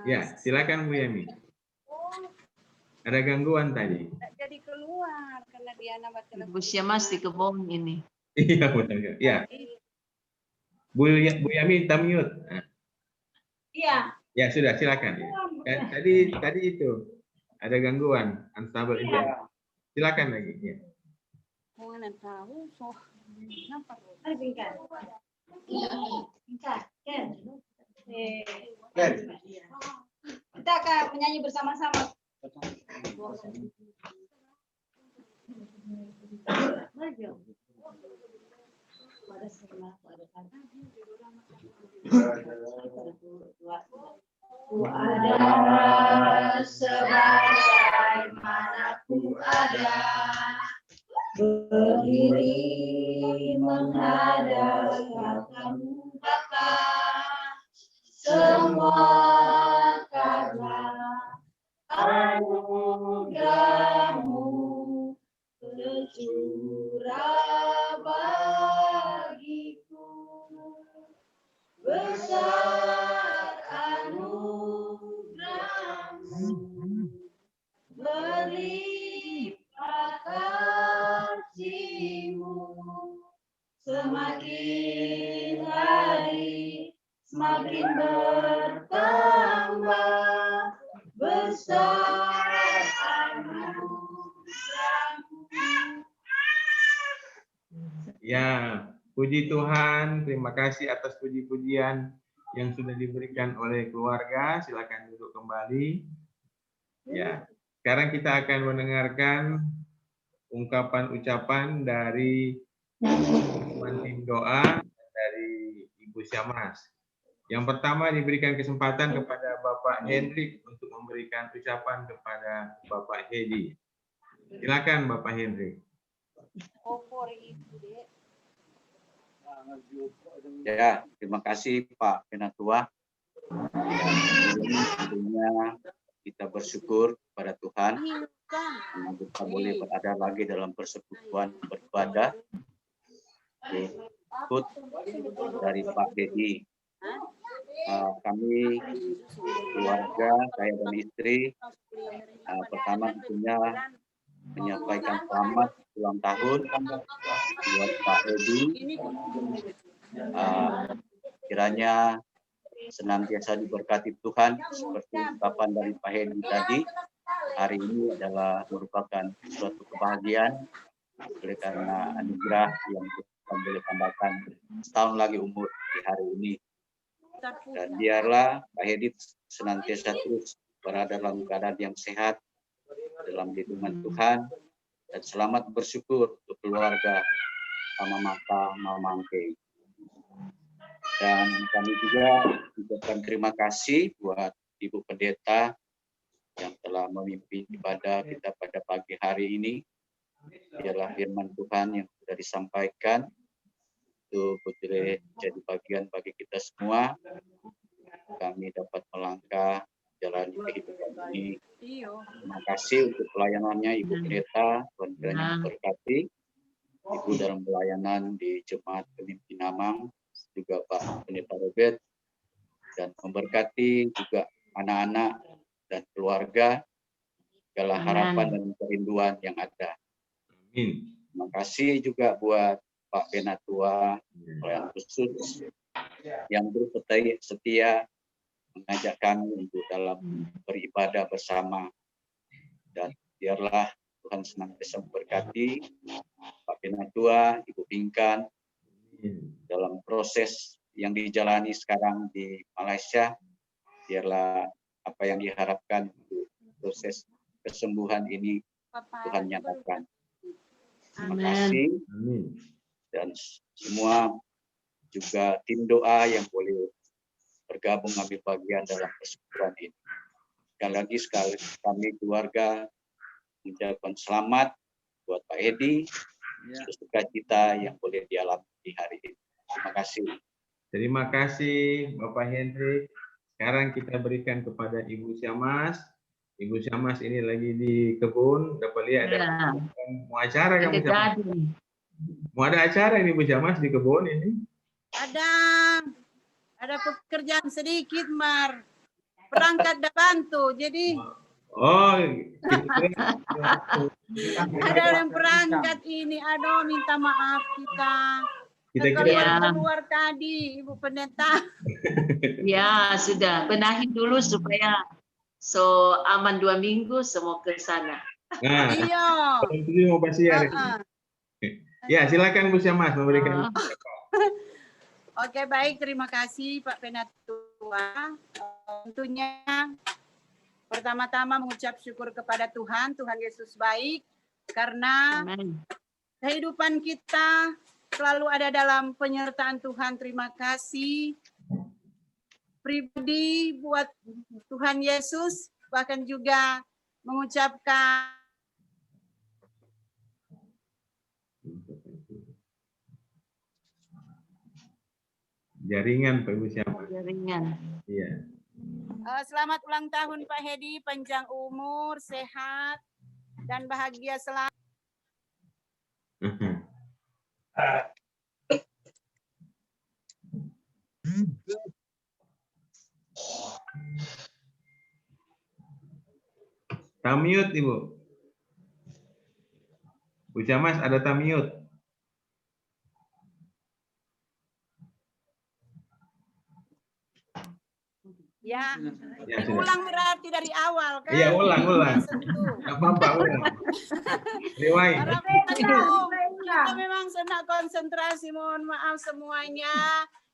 Ya, silakan Bu Yani. Ada gangguan tadi. Jadi keluar karena dia nambah Bu Syamas di kebon ini. Iya, benar. Ya. Bu Yami minta mute. Nah, Iya. ya sudah, silakan. Ya, tadi itu ada gangguan unstable internet. Silakan lagi. Ya. Mana tahu so. Nampak. Bingkai. Kita akan menyanyi bersama-sama. Ku ada sebagaimana ku ada, berdiri menghadap katamu Bapa, semua karena anugerahmu tercurah bagiku. Besar anugerahmu, berlimpah kasih-Mu, semakin hari semakin bertambah, besar anugerahmu. Ya, puji Tuhan, terima kasih atas puji-pujian yang sudah diberikan oleh keluarga. Silakan duduk kembali. Ya, sekarang kita akan mendengarkan ungkapan ucapan dari tim doa dari Ibu Syamas. Yang pertama diberikan kesempatan kepada Bapak Hendrik untuk memberikan ucapan kepada Bapak Hedi. Silakan Bapak Hendrik. Ya, terima kasih Pak Penatua. Tentunya kita bersyukur kepada Tuhan karena kita boleh berada lagi dalam persekutuan beribadah ikut dari Pak Dedi. Kami keluarga, saya dan istri, pertama tentunya menyampaikan selamat ulang tahun buat Pak Edi. Kiranya senantiasa diberkati Tuhan seperti ungkapan dari Pak Hedi tadi. Hari ini adalah merupakan suatu kebahagiaan oleh karena anugerah yang Tuhan boleh tambahkan setahun lagi umur di hari ini. Dan biarlah Pak Hedi senantiasa terus berada dalam keadaan yang sehat dalam lindungan Tuhan, dan selamat bersyukur untuk keluarga Mama Mata Mamangke. Dan kami juga mengucapkan terima kasih buat Ibu Pendeta yang telah memimpin ibadah kita pada pagi hari ini. Biarlah firman Tuhan yang sudah disampaikan itu boleh jadi bagian bagi kita semua. Kami dapat melangkah jalani kehidupan ini. Terima kasih untuk pelayanannya Ibu Pendeta, Tuhan kiranya memberkati Ibu dalam pelayanan di Jemaat Pemimpin Amang, juga Pak Pendeta Robert, dan memberkati juga anak-anak dan keluarga, segala harapan dan kerinduan yang ada. Terima kasih juga buat Pak Penatua, pelayan khusus yang terus setia mengajak kami untuk dalam beribadah bersama, dan biarlah Tuhan senantiasa memberkati Pak Penatua, Ibu Bingkan dalam proses yang dijalani sekarang di Malaysia. Biarlah apa yang diharapkan untuk proses kesembuhan ini Tuhan nyatakan. Terima kasih. Dan semua juga tim doa yang boleh bergabung ambil bagian dalam persekutuan ini. Sekali lagi kami keluarga mengucapkan selamat buat Pak Edi, bersuka cita yang boleh dialami di hari ini. Terima kasih. Terima kasih Bapak Hendrik. Sekarang kita berikan kepada Ibu Syammas. Ibu Syammas ini lagi di kebun, dapat lihat ada mau acara kamu Syammas? Mau ada acara ini Bu Syammas di kebun ini? Ada pekerjaan sedikit, Mar. Perangkat dah bantu, jadi ada yang perangkat ini, aduh minta maaf kita keluar tadi, Ibu Pendeta. Ya, sudah. Benahin dulu supaya aman 2 minggu semua ke sana. Nah, iya. Mau basiar. Ya, silakan Bu Syammas memberikan. Oke, baik. Terima kasih Pak Penatua. Tentunya pertama-tama mengucap syukur kepada Tuhan Yesus baik, karena kehidupan kita selalu ada dalam penyertaan Tuhan. Terima kasih pribadi buat Tuhan Yesus, bahkan juga mengucapkan jaringan Pak Ibu Syammas. Jaringan. Iya. Selamat ulang tahun Pak Hedi, panjang umur, sehat, dan bahagia selalu. Tamyut Ibu. Bu Syammas ada tamyut. Ya, ulang berarti dari awal kan? Iya, ulang. Enggak apa-apa, ulang. Rewind. Kita memang senang konsentrasi, mohon maaf semuanya.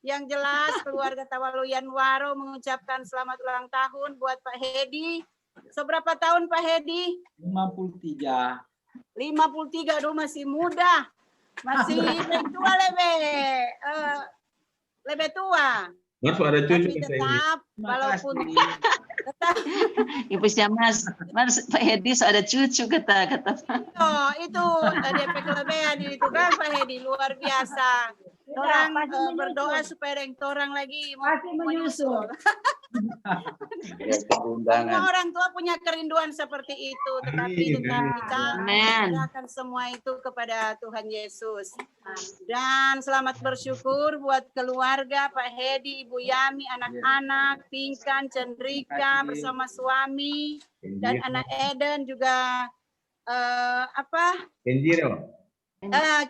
Yang jelas keluarga Tawaluyan Waro mengucapkan selamat ulang tahun buat Pak Hedi. Seberapa tahun Pak Hedi? 53. 53, aduh masih muda. Masih tua lebih tua. Mas ada cucu tetap walaupun tetap Ibu Syammas, Mas Pak Hedi ada cucu kata. Oh, itu DP kelebihan itu kan Pak Hedi luar biasa. Orang berdoa supaya yang orang lagi masih menyusul. Semua orang tua punya kerinduan seperti itu, tetapi tetap kita menyerahkan semua itu kepada Tuhan Yesus. Dan selamat bersyukur buat keluarga Pak Hedi, Ibu Yami, anak-anak, Pinkan, Cendrika bersama suami dan anak Eden juga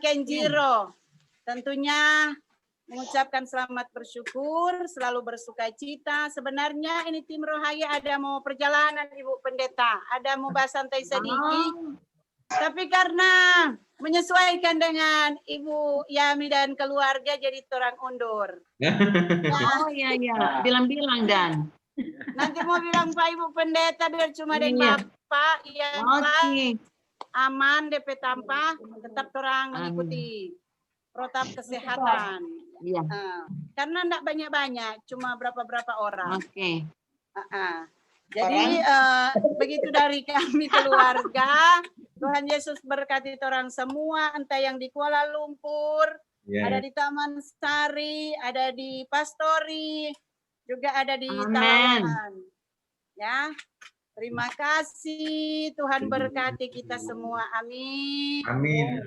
Kenjiro. Tentunya mengucapkan selamat bersyukur, selalu bersuka cita. Sebenarnya ini tim Rohaya ada mau perjalanan Ibu Pendeta, ada mau santai sedikit. Tapi karena menyesuaikan dengan Ibu Yami dan keluarga jadi orang undur. Oh iya, bilang-bilang Dan. Nanti mau bilang Pak Ibu Pendeta biar cuma dengan Bapak yang aman DP tanpa tetap orang mengikuti protap kesehatan. Iya. Karena enggak banyak-banyak, cuma berapa orang. Oke. Jadi begitu dari kami keluarga. Tuhan Yesus berkati orang semua, entah yang di Kuala Lumpur, ada di Taman Sari, ada di Pastori, juga ada di Talawan. Ya. Terima kasih, Tuhan berkati kita semua. Amin. Amin.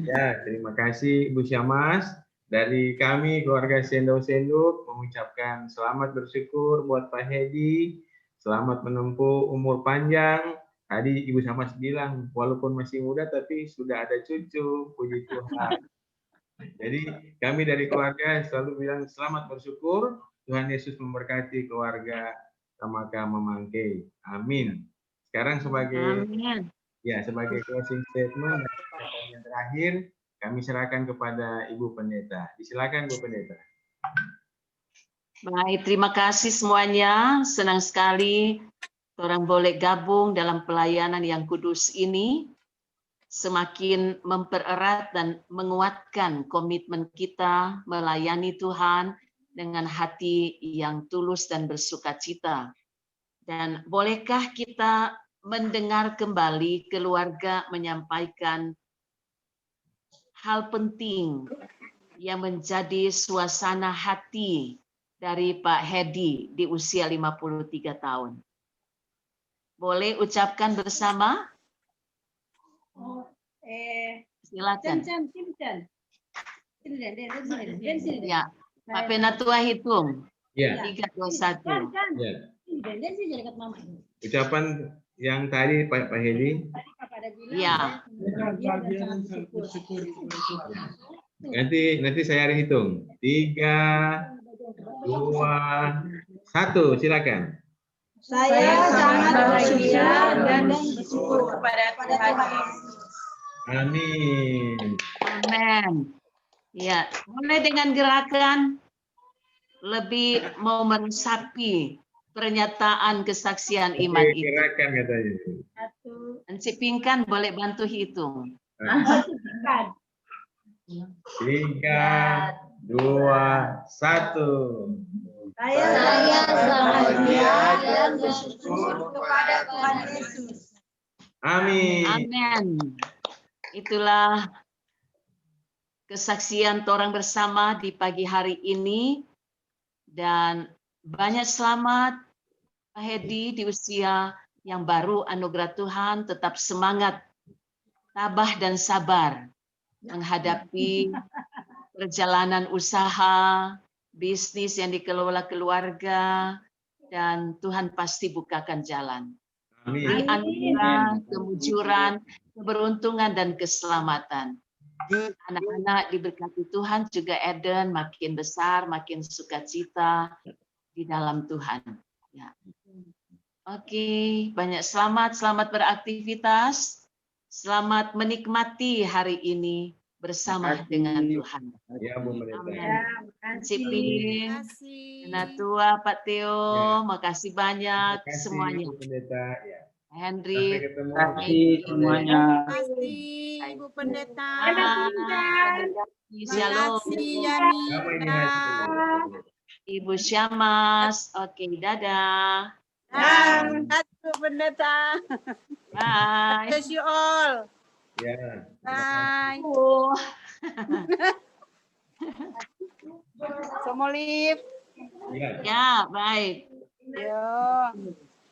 Ya, terima kasih Ibu Syammas. Dari kami keluarga Sendok mengucapkan selamat bersyukur buat Pak Hedi. Selamat menempuh umur panjang. Tadi Ibu Syammas bilang walaupun masih muda tapi sudah ada cucu, puji Tuhan. Jadi kami dari keluarga selalu bilang selamat bersyukur. Tuhan Yesus memberkati keluarga Tamaka Mamangke. Amin. Sekarang sebagai sebagai closing statement yang terakhir kami serahkan kepada Ibu Pendeta. Disilakan Bu Pendeta. Baik, terima kasih semuanya. Senang sekali orang boleh gabung dalam pelayanan yang kudus ini. Semakin mempererat dan menguatkan komitmen kita melayani Tuhan dengan hati yang tulus dan bersukacita. Dan bolehkah kita mendengar kembali keluarga menyampaikan hal penting yang menjadi suasana hati dari Pak Hedi di usia 53 tahun. Boleh ucapkan bersama? Silakan. Ya, Pak Penatua hitung. Ya. 3, 2, 1. Ya. Ucapan yang tadi Pak Hedi. Ya. Nanti saya hitung. 3, 2, 1. Silakan. Saya sangat bersedia dan bersyukur kepada Tuhan. Amin. Amin. Ya, mulai dengan gerakan lebih mau meresapi pernyataan kesaksian iman itu. Gerakan katanya. Encik Pinkan boleh bantu hitung. 3, 2, 1. Saya sangat bersedia dan bersyukur kepada Tuhan Yesus. Amin. Amin. Itulah kesaksian orang bersama di pagi hari ini. Dan banyak selamat Pak Hedi di usia yang baru, anugerah Tuhan, tetap semangat, tabah dan sabar menghadapi perjalanan usaha, bisnis yang dikelola keluarga, dan Tuhan pasti bukakan jalan. Beri anugerah, kemujuran, keberuntungan, dan keselamatan. Anak-anak diberkati Tuhan, juga Eden makin besar, makin sukacita di dalam Tuhan. Ya. Oke, banyak selamat beraktivitas, selamat menikmati hari ini bersama dengan Tuhan. Ya, Bu Pendeta. Cipin, Natua, Pak Theo, makasih banyak semuanya. Bu Pendeta. Ya. Henry, Terima kasih semuanya. Terima kasih Ibu Pendeta. Shalom. Ibu Syamas, oke, dadah. Ibu Pendeta. Bye. Bless you all. Ya. Bye. Somolip. Ya, baik. Yo.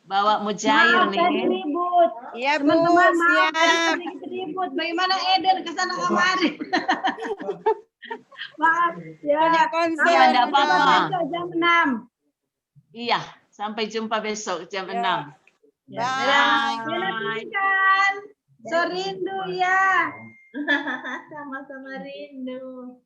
Bawa mujair nih. Ribut. Iya, Bu. Teman-teman, Siap. sedikit ribut. Bagaimana Eden ke sana kemari? Maaf ya. Punya konser. Iya, enggak apa-apa. Besok jam 6. Iya, sampai jumpa besok jam 6. Ya. Bye. So rindu ya. Sama-sama rindu.